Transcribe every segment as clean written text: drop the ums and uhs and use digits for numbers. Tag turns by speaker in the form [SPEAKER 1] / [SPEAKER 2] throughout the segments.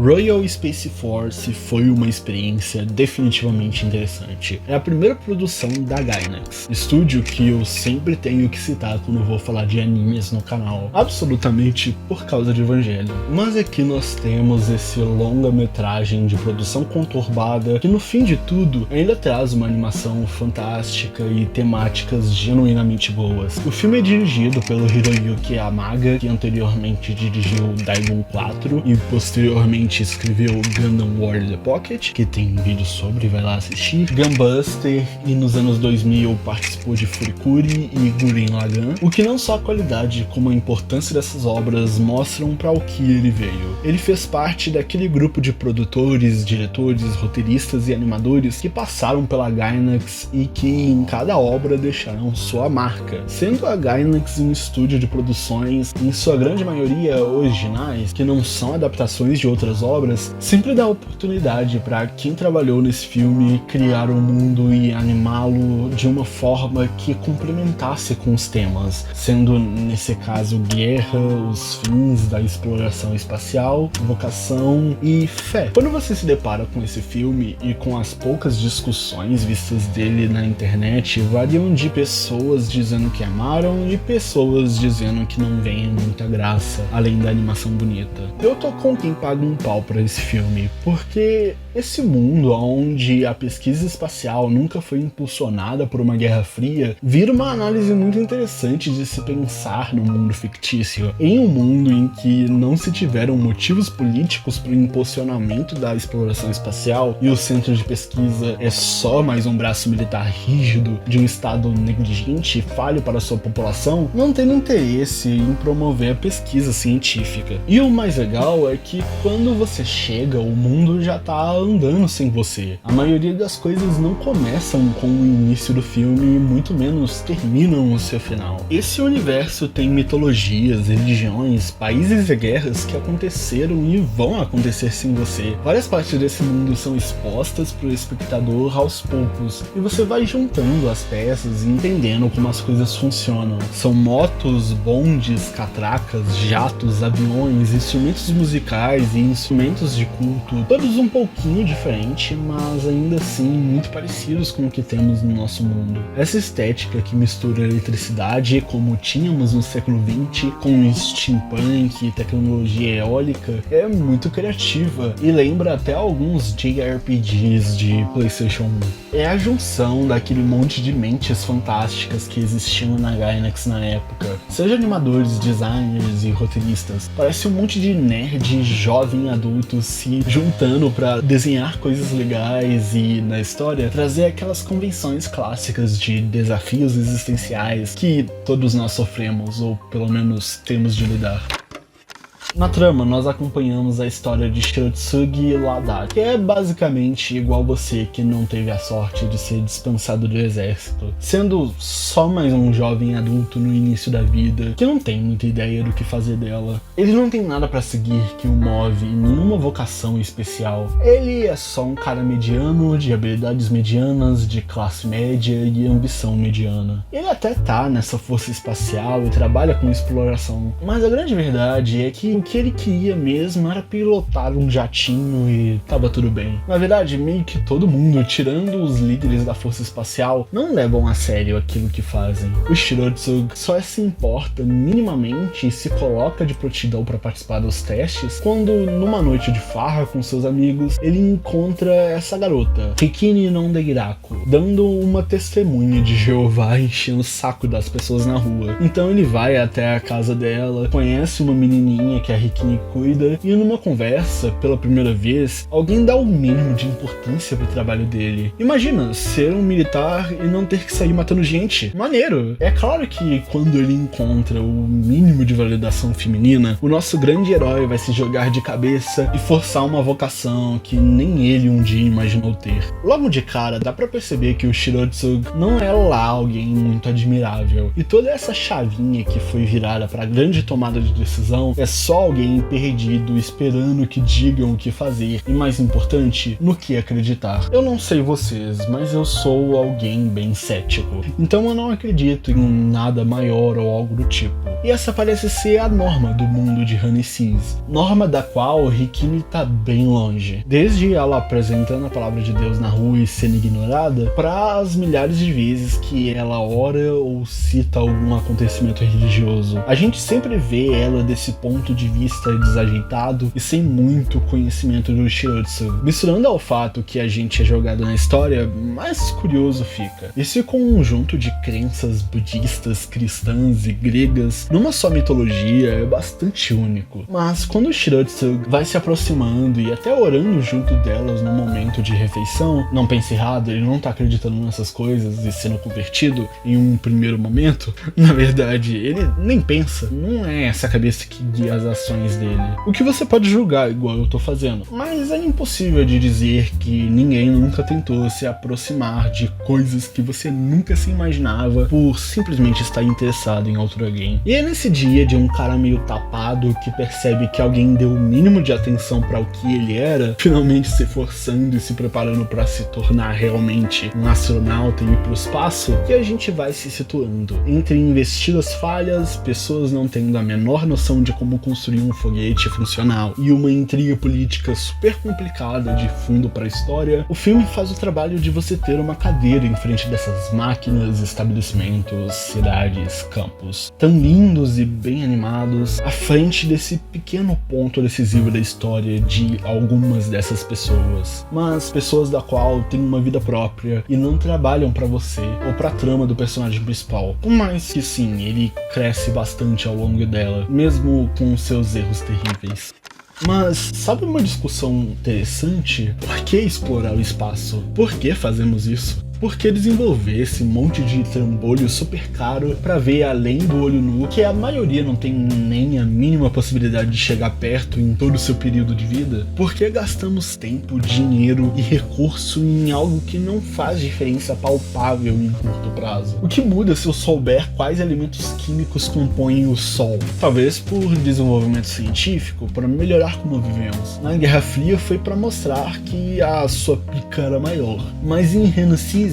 [SPEAKER 1] Royal Space Force foi uma experiência definitivamente interessante. É a primeira produção da Gainax, estúdio que eu sempre tenho que citar quando vou falar de animes no canal, absolutamente por causa de Evangelion. Mas aqui nós temos esse longa-metragem de produção conturbada que no fim de tudo ainda traz uma animação fantástica e temáticas genuinamente boas. O filme é dirigido pelo Hiroyuki Yamaga, que anteriormente dirigiu Daigon 4 e posteriormente escreveu Gundam Wars The Pocket, que tem vídeo sobre, vai lá assistir, Gunbuster, e nos anos 2000 participou de Furikuri e Gurren Lagann, o que não só a qualidade como a importância dessas obras mostram para o que ele veio. Ele fez parte daquele grupo de produtores, diretores, roteiristas e animadores que passaram pela Gainax e que em cada obra deixaram sua marca, sendo a Gainax um estúdio de produções, em sua grande maioria originais, que não são adaptações de outras obras, sempre dá oportunidade para quem trabalhou nesse filme criar um mundo e animá-lo de uma forma que complementasse com os temas, sendo nesse caso guerra, os fins da exploração espacial, vocação e fé. Quando você se depara com esse filme e com as poucas discussões vistas dele na internet, variam de pessoas dizendo que amaram e pessoas dizendo que não veem muita graça, além da animação bonita. Eu tô com quem paga um pau pra esse filme, porque esse mundo onde a pesquisa espacial nunca foi impulsionada por uma guerra fria vira uma análise muito interessante de se pensar no mundo fictício. Em um mundo em que não se tiveram motivos políticos para o impulsionamento da exploração espacial e o centro de pesquisa é só mais um braço militar rígido de um estado negligente e falho para sua população, não tem interesse em promover a pesquisa científica. E o mais legal é que quando você chega, o mundo já tá andando sem você. A maioria das coisas não começam com o início do filme e muito menos terminam o seu final. Esse universo tem mitologias, religiões, países e guerras que aconteceram e vão acontecer sem você. Várias partes desse mundo são expostas para o espectador aos poucos e você vai juntando as peças e entendendo como as coisas funcionam. São motos, bondes, catracas, jatos, aviões, instrumentos musicais e instrumentos de culto, todos um pouquinho diferente, mas ainda assim muito parecidos com o que temos no nosso mundo. Essa estética que mistura eletricidade, como tínhamos no século XX, com steampunk e tecnologia eólica, é muito criativa e lembra até alguns JRPGs de PlayStation 1. É a junção daquele monte de mentes fantásticas que existiam na Gainax na época, seja animadores, designers e roteiristas. Parece um monte de nerd jovem adulto se juntando para desenhar coisas legais e, na história, trazer aquelas convenções clássicas de desafios existenciais que todos nós sofremos, ou pelo menos temos de lidar. Na trama, nós acompanhamos a história de Shirotsugi Ladaki, que é basicamente igual você que não teve a sorte de ser dispensado do exército, sendo só mais um jovem adulto no início da vida, que não tem muita ideia do que fazer dela. Ele não tem nada pra seguir que o move, nenhuma vocação especial. Ele é só um cara mediano, de habilidades medianas, de classe média e ambição mediana. Ele até tá nessa força espacial e trabalha com exploração, mas a grande verdade é que o que ele queria mesmo era pilotar um jatinho e tava tudo bem. Na verdade, meio que todo mundo, tirando os líderes da força espacial, não levam a sério aquilo que fazem. O Shirotsugi só se importa minimamente e se coloca de prontidão para participar dos testes quando, numa noite de farra com seus amigos, ele encontra essa garota, Rikini no Deiraku, dando uma testemunha de Jeová enchendo o saco das pessoas na rua. Então ele vai até a casa dela, conhece uma menininha que a Rikini cuida, e numa conversa, pela primeira vez, alguém dá o mínimo de importância pro trabalho dele. Imagina, ser um militar e não ter que sair matando gente. Maneiro! É claro que quando ele encontra o mínimo de validação feminina, o nosso grande herói vai se jogar de cabeça e forçar uma vocação que nem ele um dia imaginou ter. Logo de cara, dá pra perceber que o Shirotsugi não é lá alguém muito admirável, e toda essa chavinha que foi virada pra grande tomada de decisão é só alguém perdido esperando que digam o que fazer e, mais importante, no que acreditar. Eu não sei vocês, mas eu sou alguém bem cético. Então a não acredito em nada maior ou algo do tipo. E essa parece ser a norma do mundo de Honey Seas, norma da qual Rikini tá bem longe. Desde ela apresentando a palavra de Deus na rua e sendo ignorada, para as milhares de vezes que ela ora ou cita algum acontecimento religioso. A gente sempre vê ela desse ponto de vista desajeitado e sem muito conhecimento do Shirotsu. Misturando ao fato que a gente é jogado na história, mais curioso fica. Esse conjunto de crenças budistas, cristãs e gregas numa só mitologia é bastante único. Mas quando o Shirotsu vai se aproximando e até orando junto delas no momento de refeição, não pense errado, ele não tá acreditando nessas coisas e sendo convertido em um primeiro momento. Na verdade, ele nem pensa, não é essa cabeça que guia as ações dele. O que você pode julgar igual eu tô fazendo, mas é impossível de dizer que ninguém nunca tentou se aproximar de coisas que você nunca se imaginava por simplesmente estar interessado em outro alguém. E é nesse dia de um cara meio tapado que percebe que alguém deu o mínimo de atenção para o que ele era, finalmente se forçando e se preparando para se tornar realmente um astronauta e ir pro espaço, que a gente vai se situando entre investidas falhas, pessoas não tendo a menor noção de como construir um foguete funcional e uma intriga política super complicada de fundo para a história. O filme faz o trabalho de você ter uma cadeira em frente dessas máquinas, estabelecimentos, cidades, campos tão lindos e bem animados, à frente desse pequeno ponto decisivo da história de algumas dessas pessoas, mas pessoas da qual têm uma vida própria e não trabalham para você ou para a trama do personagem principal. Por mais que sim, ele cresce bastante ao longo dela, mesmo com seus erros terríveis. Mas sabe uma discussão interessante? Por que explorar o espaço? Por que fazemos isso? Por que desenvolver esse monte de trambolho super caro pra ver além do olho nu, que a maioria não tem nem a mínima possibilidade de chegar perto em todo o seu período de vida? Por que gastamos tempo, dinheiro e recurso em algo que não faz diferença palpável em curto prazo? O que muda se eu souber quais elementos químicos compõem o Sol? Talvez por desenvolvimento científico, para melhorar como vivemos. Na Guerra Fria foi para mostrar que a sua pica era maior, mas em Renaissance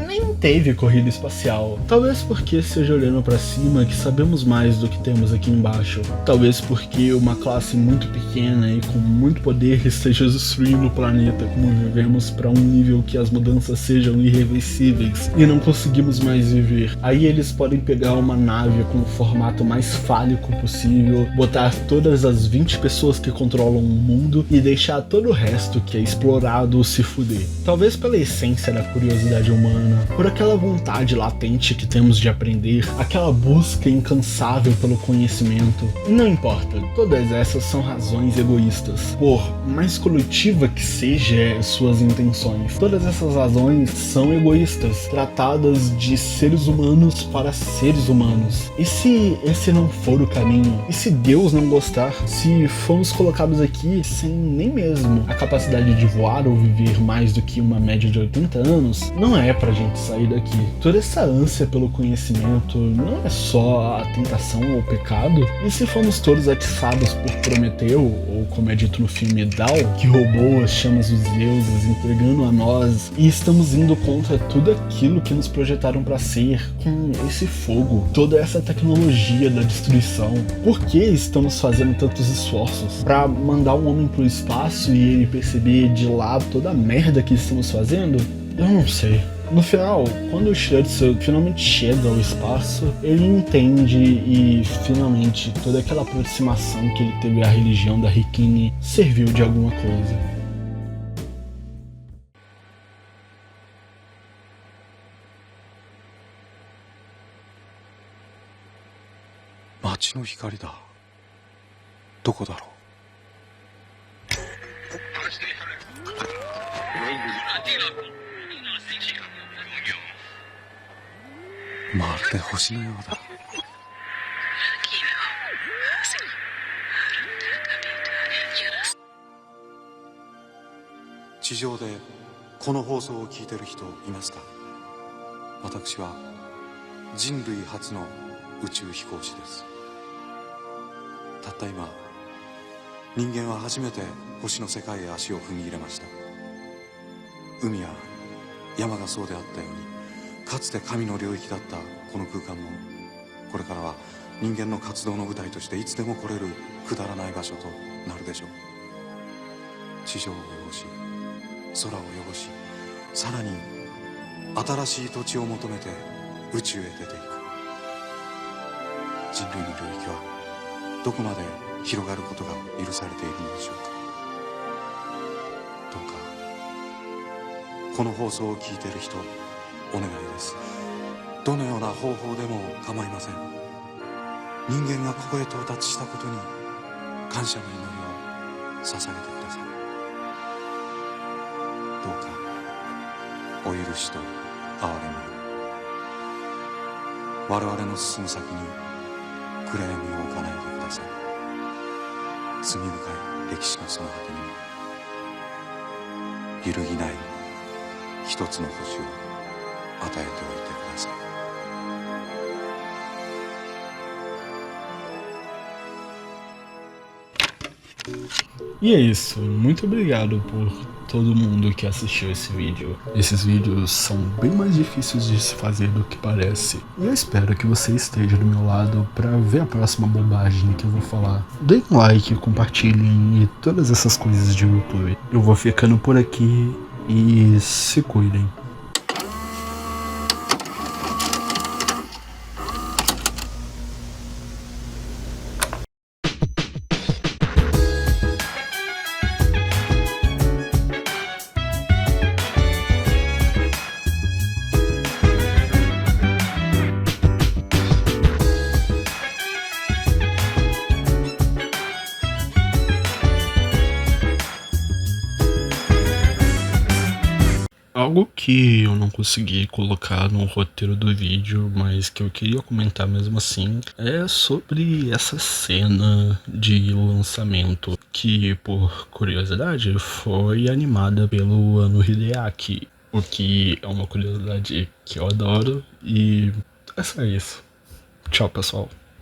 [SPEAKER 1] nem teve corrida espacial. Talvez porque seja olhando para cima que sabemos mais do que temos aqui embaixo. Talvez porque uma classe muito pequena e com muito poder esteja destruindo o planeta como vivemos para um nível que as mudanças sejam irreversíveis e não conseguimos mais viver. Aí eles podem pegar uma nave com o formato mais fálico possível, botar todas as 20 pessoas que controlam o mundo e deixar todo o resto que é explorado se fuder. Talvez pela essência da curiosidade humana, por aquela vontade latente que temos de aprender, aquela busca incansável pelo conhecimento. E não importa, todas essas são razões egoístas. Por mais coletiva que seja suas intenções, todas essas razões são egoístas, tratadas de seres humanos para seres humanos. E se esse não for o caminho? E se Deus não gostar? Se fomos colocados aqui sem nem mesmo a capacidade de voar ou viver mais do que uma média de 80 anos, não é pra gente sair daqui. Toda essa ânsia pelo conhecimento não é só a tentação ou o pecado? E se fomos todos atiçados por Prometeu, ou como é dito no filme Dao, que roubou as chamas dos deuses, entregando a nós, e estamos indo contra tudo aquilo que nos projetaram pra ser, com esse fogo, toda essa tecnologia da destruição? Por que estamos fazendo tantos esforços pra mandar um homem pro espaço e ele perceber de lado toda a merda que estamos fazendo? Eu não sei. No final, quando o Shirotsu finalmente chega ao espaço, ele entende e finalmente toda aquela aproximação que ele teve à religião da Rikini serviu de alguma coisa.
[SPEAKER 2] 街の光だ。どこだろう。まるで星のようだ。地上でこの放送を聞いてる人いますか？私は人類初の宇宙飛行士です。たった今、人間は初めて星の世界へ足を踏み入れました。海や山がそうであったように、かつて神の領域だったこの空間もこれからは人間の活動の舞台としていつでも来れるくだらない場所となるでしょう。地上を汚し空を汚し、さらに新しい土地を求めて宇宙へ出ていく。人類の領域はどこまで広がることが許されているのでしょうか。どうかこの放送を聞いている人、お願いです。どのような方法でも構いません。人間がここへ到達したことに感謝の祈りを捧げてください。どうかお許しと憐れみを。我々の進む先に暗闇を置かないでください。罪深い歴史のその果てに揺るぎない一つの星を与えておいてください。
[SPEAKER 1] E é isso, muito obrigado por todo mundo que assistiu esse vídeo. Esses vídeos são bem mais difíceis de se fazer do que parece. E eu espero que você esteja do meu lado para ver a próxima bobagem que eu vou falar. Deem um like, compartilhem e todas essas coisas de YouTube. Eu vou ficando por aqui e se cuidem. Algo que eu não consegui colocar no roteiro do vídeo, mas que eu queria comentar mesmo assim, é sobre essa cena de lançamento, que por curiosidade foi animada pelo Ano Hideaki, o que é uma curiosidade que eu adoro, e é só isso. Tchau, pessoal.